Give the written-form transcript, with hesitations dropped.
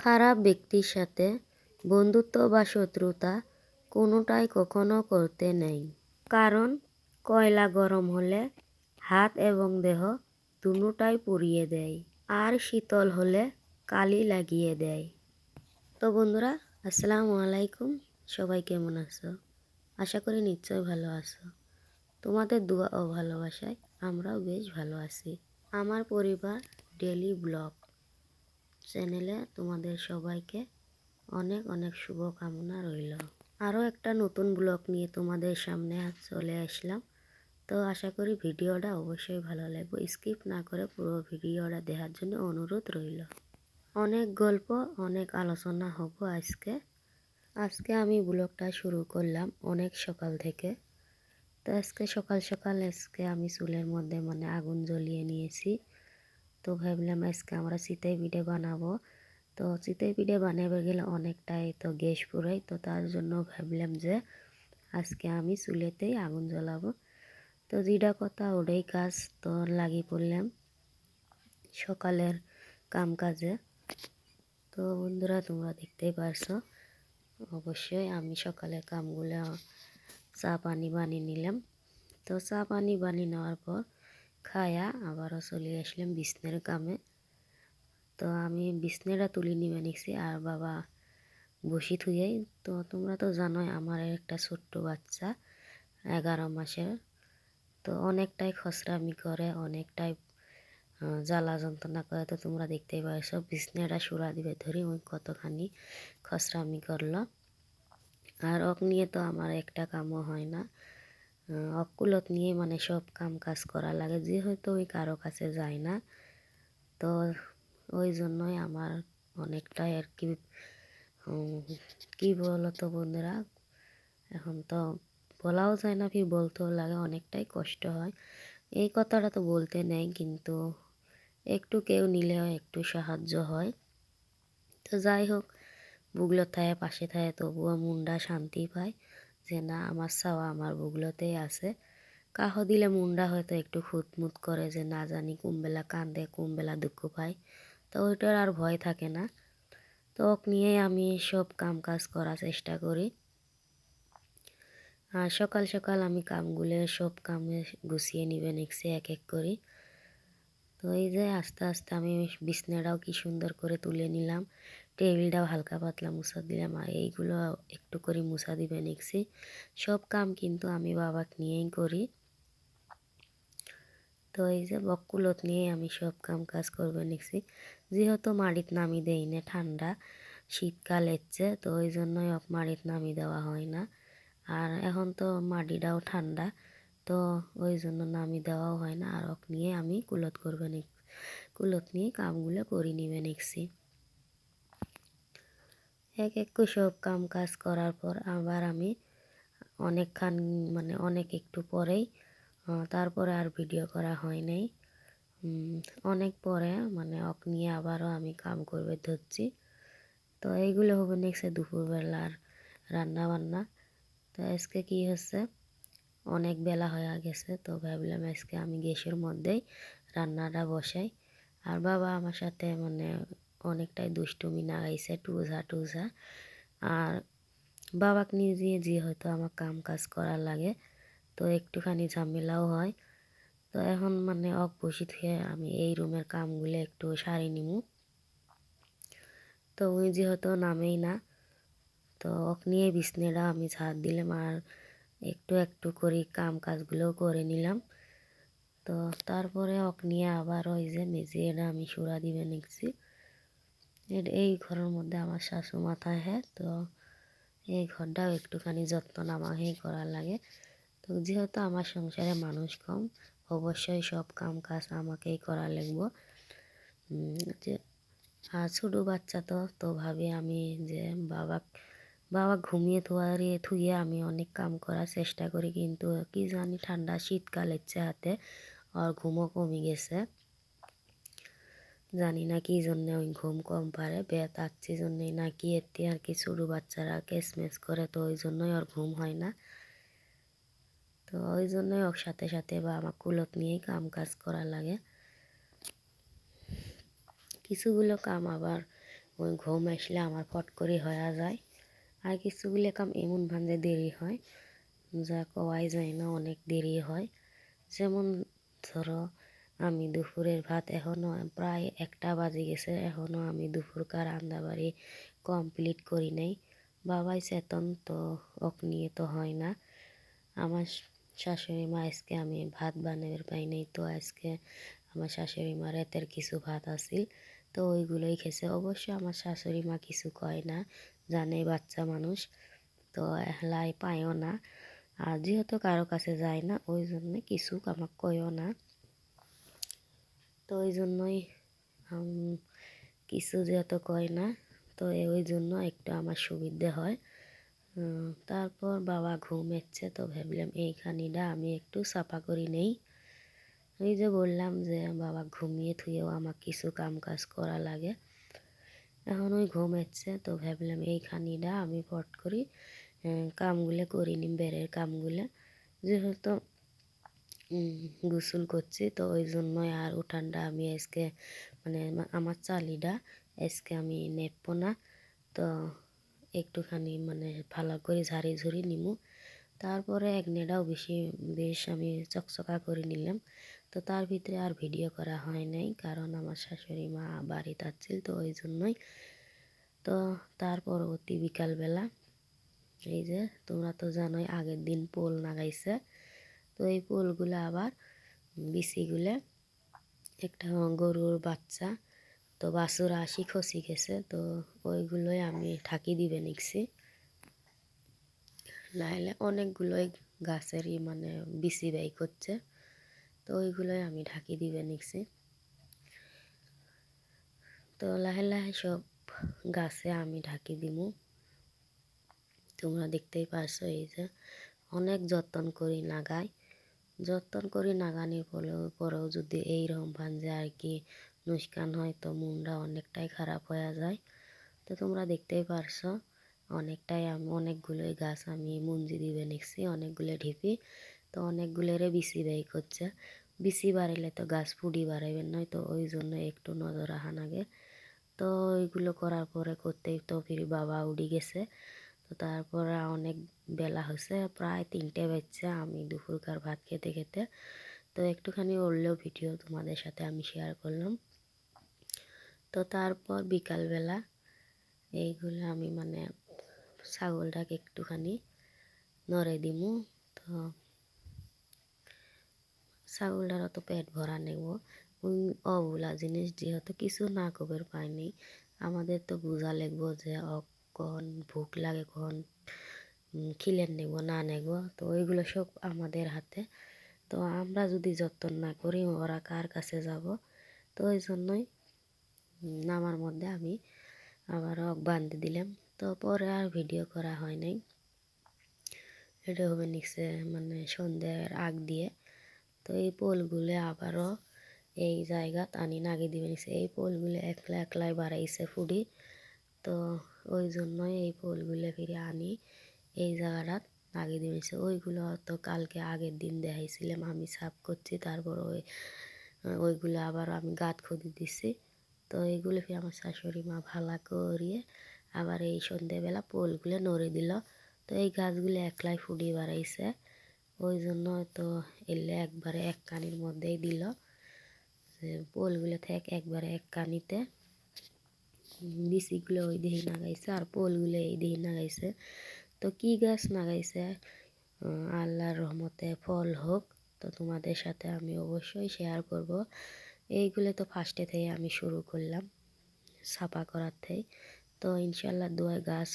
খারাপ ব্যক্তির সাথে বন্ধুত্ব বা শত্রুতা কোনোটাই কখনো করতে নেই। কারণ কয়লা গরম হলে হাত এবং দেহ দুটোটাই পুড়িয়ে দেয়, আর শীতল হলে কালি লাগিয়ে দেয়। তো বন্ধুরা, আসসালামু আলাইকুম। সবাই কেমন আছো? আশা করি নিশ্চয় ভালো আছো। তোমাদের দোয়া ও ভালোবাসায় আমরাও বেশ ভালো আছি। আমার পরিবার ডেলি ব্লগ চ্যানেলে তোমাদের সবাইকে অনেক অনেক শুভকামনা রইল। আরও একটা নতুন ব্লগ নিয়ে তোমাদের সামনে চলে আসলাম। তো আশা করি ভিডিওটা অবশ্যই ভালো লাগবে। স্কিপ না করে পুরো ভিডিওটা দেখার জন্য অনুরোধ রইল। অনেক গল্প, অনেক আলোচনা হবো আজকে আমি ব্লগটা শুরু করলাম অনেক সকাল থেকে। তো আজকে সকাল সকাল আমি চুলের মধ্যে আগুন জ্বলিয়ে নিয়েছি। তো ভাবলাম আজকে আমরা চিতই পিঠে বানাবো। তো চিতই পিঠে বানাবে গেলে অনেকটাই তো গ্যাস পুরাই। তো তার জন্য ভাবলাম যে আজকে আমি চুলেতেই আগুন জ্বলাবো। তো যেটা কথা ওটাই কাজ। তো লাগি পড়লাম সকালের কাম কাজে। তো বন্ধুরা, তোমরা দেখতেই পারছো অবশ্যই আমি সকালের কামগুলো চা পানি বানিয়ে নিলাম। তো চা পানি বানিয়ে নেওয়ার পর খায়া আবারও চলে আসলাম বিছনের কামে। তো আমি বিছনাটা তুলে নিয়ে নিছি আর বাবা বসি থুয়েই। তো তোমরা তো জানোই আমার একটা ছোট্ট বাচ্চা 11 মাসের। তো অনেকটাই খসরামি করে, অনেকটাই জ্বালা যন্ত্রণা করে। তো তোমরা দেখতেই পারছো বিছনাটা সুরা দিবে ধরে ওই কতখানি খসরামি করলো। আর ওক নিয়ে তো আমার একটা কামও হয় না। অকুলত নিয়ে সব কাম কাজ করা লাগে, যেহেতু ওই কারো কাছে যায় না। তো ওই জন্যই আমার অনেকটাই আর কি কি বলো তো বন্ধুরা, এখন তো বলাও যায় না, ফির বলতেও লাগে, অনেকটাই কষ্ট হয়। এই কথাটা তো বলতে নেই, কিন্তু একটু কেউ নিলেও একটু সাহায্য হয়। তো যাই হোক, বুগলো থায় পাশে থায় তবুও মুন্ডা শান্তি পায় যে না, আমার চাওয়া আমার বুগলোতেই আছে। কাহ দিলে মুন্ডা হয়তো একটু খুঁতমুত করে যে না জানি কোনবেলা কান্দে কোনবেলা দুঃখ পায়। তো ওইটার আর ভয় থাকে না। তো ওক নিয়ে আমি সব কাম কাজ করার চেষ্টা করি। আর সকাল সকাল আমি কামগুলো সব কামে গুছিয়ে নিবে নিচ্ছি এক এক করি। তো এই যে আস্তে আস্তে আমি বিছনাটাও কি সুন্দর করে তুলে নিলাম, টেবিলটাও হালকা পাতলা মুছা দিলাম, আর এইগুলো একটু করে মুছা দিবে নিচ্ছি। সব কাম কিন্তু আমি বাবাকে নিয়েই করি। তো এই যে বকুলত নিয়ে আমি সব কাম কাজ করবে নিচ্ছি, যেহেতু মাড়িত নামি দেই না, ঠান্ডা শীতকাল এসছে, তো ওই জন্যই মাড়িত নামি দেওয়া হয় না। আর এখন তো মাটিটাও ঠান্ডা, তো ওই জন্য নামি দেওয়াও হয় না। আর ওক নিয়ে আমি কুলত নিয়ে কামগুলো করে নিবে নিচ্ছি। এক এক করে সব কাম কাজ করার পর আবার আমি অনেকক্ষণ অনেক একটু পরেই তারপরে আর ভিডিও করা হয় নাই। অনেক পরে ওক নিয়ে আবারও আমি কাম করবে ধরছি। তো এইগুলো হবে নেক্সট দুপুরবেলার রান্না বান্না। তো আজকে কি হচ্ছে, অনেক বেলা হয়ে গেছে, তো ভাবলাম আজকে আমি গ্যাসের মধ্যেই রান্নাটা বসাই। আর বাবা আমার সাথে অনেকটাই দুষ্টুমি নাগাইছে, টুজা টুজা। আর বাবাকে নিজে যে হয়তো আমার কাম কাজ করার লাগে, তো একটুখানি ঝামেলাও হয়। তো এখন অক বসি থেকে আমি এই রুমের কামগুলো একটু সারি নিমু। তো ওই যেহেতু নামেই না, তো ওক নিয়ে বিছনাটা আমি ঝাড় দিলাম আর একটু একটু করে কাম কাজগুলোও করে নিলাম। তো তারপরে ওক নিয়ে আবার ওই যে মেঝেটা আমি সুরা দিবে নিচ্ছি। এই ঘরের মধ্যে আমার শাশু মাথায় হ্যাঁ, তো এই ঘরটাও একটুখানি যত্ন আমাকেই করা লাগে। তো যেহেতু আমার সংসারে মানুষ কম, অবশ্যই সব কাম কাজ আমাকেই করা লাগবে। যে আর ছোটো বাচ্চা তো ভাবি আমি যে বাবা ঘুমিয়ে থুয়ে আমি অনেক কাম করার চেষ্টা করি, কিন্তু কি জানি ঠান্ডা শীতকাল ইচ্ছে হাতে আর ঘুমও কমে গেছে। জানি না কি জন্যে ওই ঘুম কম পারে, বেত আসছে জন্যেই না কি এতে আর কি, ছোটো বাচ্চারা কেসমেস করে, তো ওই জন্যই ওর ঘুম হয় না। তো ওই জন্যই ওর সাথে সাথে বা আমার কুলত নিয়েই কাম কাজ করা লাগে। কিছুগুলো কাম আবার ওই ঘুম আসলে আমার ফট করে হয়ে যায়। আর কিছুগুলো কাম এমন ভাঞ্জে দেরি হয় যা কওয়াই যায় না, অনেক দেরি হয়। যেমন ধরো আমি দুপুরের ভাত এখনও প্রায় 1টা বাজে গেছে, এখনও আমি দুপুরকার রান্নাবাড়ি কমপ্লিট করি নাই। বাবাই চেতন তো ওক নিয়ে তো হয় না। আমার শাশুড়ি মা আজকে আমি ভাত বানাবার পাই নাই, তো আজকে আমার শাশুড়ি মা রাতের কিছু ভাত আছিল, তো ওইগুলোই খেছে। অবশ্য আমার শাশুড়ি মা কিছু কয় না, জানে বাচ্চা মানুষ, তো এহলাই পায়ও না। আর যেহেতু কারো কাছে যায় না ওই জন্যে কিছু আমাকে কয়ও না, তো ওই জন্যই কিছু যেহেতু কয় না, তো ওই জন্য একটু আমার সুবিধে হয়। তারপর বাবা ঘুমেচ্ছে, তো ভাবলাম এইখানিটা আমি একটু সাফা করি নেই। এই যে বললাম যে বাবা ঘুমিয়ে থুয়েও আমার কিছু কাম কাজ করা লাগে। এখন ওই ঘুমেচ্ছে, তো ভাবলাম এইখানিটা আমি ফট করি কামগুলো করি নিম, বেড়ের কামগুলো। যেহেতু গোসল করছি, তো ওই জন্যই আর উঠানটা আমি আজকে মানে আমার চালিটা আজকে আমি নেপবো না, তো একটুখানি মানে ভালো করে ঝাড়ি ঝুড়ি নিমু। তারপরে একনেটাও বেশ আমি চকচকা করে নিলাম। তো তার ভিতরে আর ভিডিও করা হয় নাই, কারণ আমার শাশুড়ি মা বাড়িতে আসছিল, তো ওই জন্যই। তো তার পরবর্তী বিকালবেলা এই যে তোমরা তো জানোই আগের দিন পোল লাগাইছে, তো এই পোলগুলো আবার বিচিগুলো একটা গরুর বাচ্চা, তো বাছুর আসি খসি গেছে, তো ওইগুলোই আমি ঢাকি দিবে নিচ্ছি। নাহলে অনেকগুলোই গাছেরই মানে বিচি ব্যয় করছে, তো ওইগুলোই আমি ঢাকি দিবে নিচ্ছি। তো লাহে লাহে সব গাছে আমি ঢাকি দিব। তোমরা দেখতেই পারছো এই যে অনেক যত্ন করি নাগাই, যত্ন করি নাগানির পরেও যদি এইরকম ভাঞ্জে আর কি নুকসান হয়, তো মনটা অনেকটাই খারাপ হয়ে যায়। তো তোমরা দেখতেই পারছো অনেকটাই আমি অনেকগুলোই গাছ আমি মঞ্জি দিবে নিচ্ছি, অনেকগুলো ঢিপি, তো অনেকগুলোরে বিচি ব্যয় করছে। বিচি বাড়াইলে তো গাছ ফুটি বাড়াইবেন নয়, তো ওই জন্য একটু নজর রাখা লাগে। তো ওইগুলো করার পরে করতেই তো ফির বাবা উঠে গেছে। তো তারপর অনেক বেলা হয়েছে, প্রায় 3টে বাজছে আমি দুপুরকার ভাত খেতে খেতে। তো একটুখানি উঠলেও ভিডিও তোমাদের সাথে আমি শেয়ার করলাম। তো তারপর বিকালবেলা এইগুলো আমি মানে ছাগলটাকে একটুখানি নড়ে দিমু। তো ছাগলটারও তো পেট ভরা নেব, অবলা জিনিস যেহেতু কিছু না কবের পাইনি, আমাদের তো বোঝা লাগবো যে কখন ভুক লাগে, কখন খিলেন নেব না নেব, তো ওইগুলো সব আমাদের হাতে। তো আমরা যদি যত্ন না করি ওরা কার কাছে যাব। তো ওই জন্যই নামার মধ্যে আমি আবার বান্ধে দিলাম। তো পরে আর ভিডিও করা হয় নাই, এটা হবে নিচে মানে সন্ধ্যার আগ দিয়ে। তো এই পোলগুলো আবারও এই জায়গাত আনি নাগি দিবে নিছে, এই পোলগুলো একলা একলাই বাড়াইছে ফুডি, তো ওই জন্যই এই পোলগুলো ফিরে আনি এই জায়গাটাত নাগি দিয়ে নিছে। ওইগুলো তো কালকে আগের দিন দেখাইছিলাম আমি সাফ করছি, তারপর ওইগুলো আবার আমি গাঁত খুঁদি দিছি। তো এইগুলো ফিরে আমার শাশুড়ি মা ভালো করিয়ে আবার এই সন্ধ্যেবেলা পোলগুলো নড়ে দিল। তো এই গাছগুলো একলাই ফুডিয়ে বাড়াইছে, ওই জন্য তো এলে একবারে এক কানির মধ্যেই দিল, পোলগুলো থেকে একবারে এক কানিতে বিচিগুলো ওই দিকে নাগাইছে আর পোলগুলো এই দিকে নাগাইছে। তো কি গাছ নাগাইছে আল্লাহর রহমতে ফল হোক, তো তোমাদের সাথে আমি অবশ্যই শেয়ার করব। এইগুলো তো ফার্স্টে থেকে আমি শুরু করলাম সাফা করার থেকে, তো ইনশাল্লাহ দোয়া গাছ